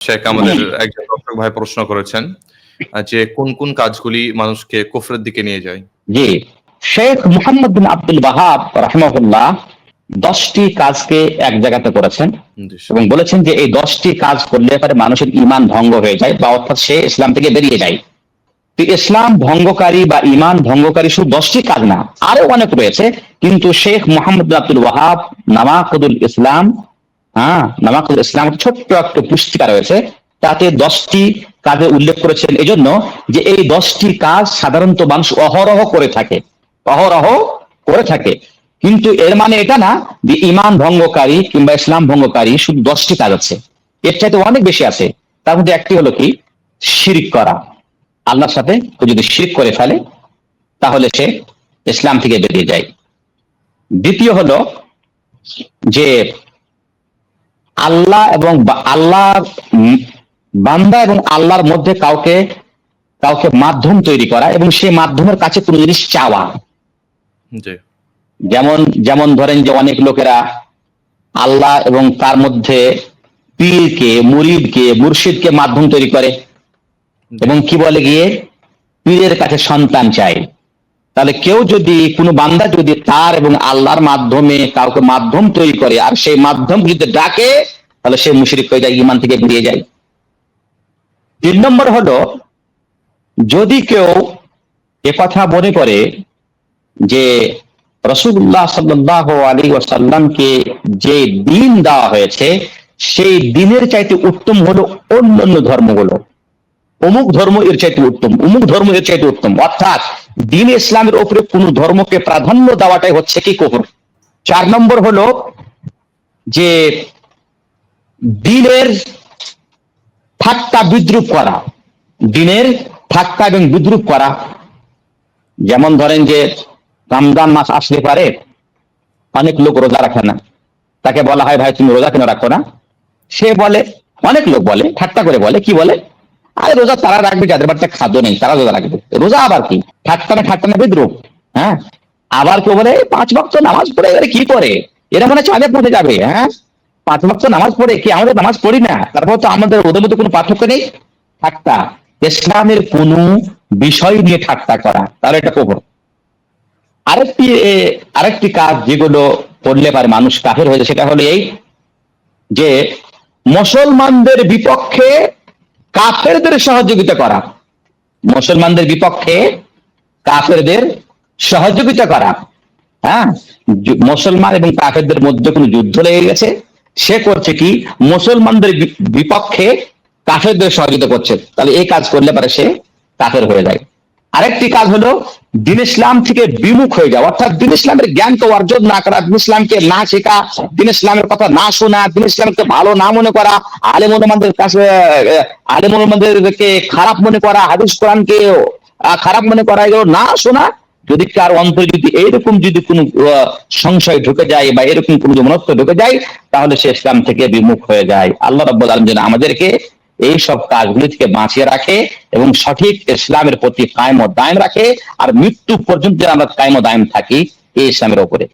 শেখ আমাদের একজন দর্শক ভাই প্রশ্ন করেছেন যে কোন কোন কাজগুলি মানুষকে কুফরের দিকে নিয়ে যায়। জি, শেখ মুহাম্মদ বিন আব্দুল ওয়াহাব রাহিমাহুল্লাহ 10টি কাজকে এক জায়গাতে করেছেন এবং বলেছেন যে এই 10টি কাজ করলে পরে মানুষের ঈমান ভঙ্গ হয়ে যায় বা অর্থাৎ সে ইসলাম থেকে বেরিয়ে যায়। তো ইসলাম ভঙ্গকারী বা ঈমান ভঙ্গকারী শুধু 10টি কাজ না, আরো অনেক রয়েছে, কিন্তু শেখ মুহাম্মদ বিন আব্দুল ওয়াহাব নাওয়াকিদুল ইসলাম, নাওয়াকিদুল ইসলাম ছোট্ট একটা পুস্তিকা রয়েছে, তাতে 10টি কাজে উল্লেখ করেছেন এজন্য যে এই 10টি কাজ সাধারণত মানুষ অহরহ করে থাকে, কিন্তু এর মানে এটা না যে ঈমান ভঙ্গকারী কিংবা ইসলাম ভঙ্গকারী শুধু 10টি কাজ আছে, এর চাইতে অনেক বেশি আছে। তার মধ্যে একটি হলো কি, শিরক করা। আল্লাহর সাথে যদি শিরক করে ফেলে তাহলে সে ইসলাম থেকে বেরিয়ে যায়। দ্বিতীয় হলো যে আল্লাহ এবং আল্লাহর বান্দা এবং আল্লাহর মধ্যে কাউকে মাধ্যম তৈরি করা এবং সেই মাধ্যমের কাছে কোনো জিনিস চাওয়া। যেমন ধরেন যে অনেক লোকেরা আল্লাহ এবং তার মধ্যে পীরকে, মুরিদকে, মুর্শিদকে মাধ্যম তৈরি করে এবং কি বলে গিয়ে পীরের কাছে সন্তান চায়। তাহলে কেউ যদি, কোনো বান্দা যদি তার এবং আল্লাহর মাধ্যমে কাউকে মাধ্যম তৈরি করে আর সেই মাধ্যম যদি ডাকে তাহলে সে মুশরিক হয়ে যায়, ঈমান থেকে বেরিয়ে যায়। 3 নম্বর হলো যদি কেউ একথা মনে করে যে রাসূলুল্লাহ সাল্লাল্লাহু আলাইহি ওয়াসাল্লামকে যে দ্বীন দেওয়া হয়েছে সেই দ্বীনের চাইতে উত্তম হলো অন্যান্য ধর্মগুলো, অমুক ধর্ম এর চাইতে উত্তম, অমুক ধর্ম এর চাইতে উত্তম, অর্থাৎ দ্বীন ইসলামের উপরে কোন ধর্মকে প্রাধান্য দেওয়াটাই হচ্ছে কি কুফর। 4 নম্বর হলো যে দ্বীনের ঠাট্টা বিদ্রূপ করা, দ্বীনের ঠাট্টা এবং বিদ্রূপ করা। যেমন ধরেন যে রমজান মাস আসলে পারে অনেক লোক রোজা রাখে না, তাকে বলা হয় ভাই তুমি রোজা কেন রাখো না? সে বলে, অনেক লোক বলে, ঠাট্টা করে বলে, কি বলে, আরে রোজা তারা রাখবে যাদের বাড়িতে খাদ্য নেই, তারা রোজা রাখবে। রোজা আবার কি, ঠাট্টা না বিদ্রুপ। আবার কেউ বলে 5 ওয়াক্ত নামাজ পড়ে এবারে কি করে, এরা মনে চাঁদে পড়ে যাবে। 5 ওয়াক্ত নামাজ পড়ে কি আমাদের নামাজ পড়ি না? তারপর তো আমাদের ওদের মধ্যে কোনো পার্থক্য নেই। ঠাট্টা, ইসলামের কোন বিষয় নিয়ে ঠাট্টা করা, তাহলে এটা কুফর। আরেকটি কাজ যেগুলো করলে পারে মানুষ কাফের হয়ে যায়, সেটা হলো এই যে মুসলমানদের বিপক্ষে কাফেরদের সহযোগিতা করা। মুসলমানদের বিপক্ষে কাফেরদের সহযোগিতা করা। মুসলমান এবং কাফেরদের মধ্যে কোনো যুদ্ধ লেগে গেছে, সে করছে কি, মুসলমানদের বিপক্ষে কাফেরদের সহযোগিতা করছে, তাহলে এই কাজ করলে পারে সে কাফের হয়ে যায়। আরেকটি কাজ হলো দ্বীন ইসলাম থেকে বিমুখ হয়ে যাওয়া, অর্থাৎ দ্বীন ইসলামের জ্ঞানকে অর্জন না করা, দ্বীন ইসলামকে না শেখা, দ্বীন ইসলামের কথা না শোনা, দ্বীন ইসলামকে ভালো না মনে করা, আলেম ওলামাদের কাছে আলেম ওলামাদেরকে খারাপ মনে করা, হাদিস কোরআনকে খারাপ মনে করা, এগুলো না শোনা। যদি কার অন্তরে যদি এইরকম যদি কোনো সংশয় ঢুকে যায় বা এরকম কোনো মনত্ব ঢুকে যায় তাহলে সে ইসলাম থেকে বিমুখ হয়ে যায়। আল্লাহ রাব্বুল আলামিন যেন আমাদেরকে এই সব কাজগুলি থেকে বাঁচিয়ে রাখে এবং সঠিক ইসলামের প্রতি কায়েম ও দায়েম রাখে, আর মৃত্যু পর্যন্ত আমরা কায়েম ও দায়েম থাকি এই ইসলামের উপরে।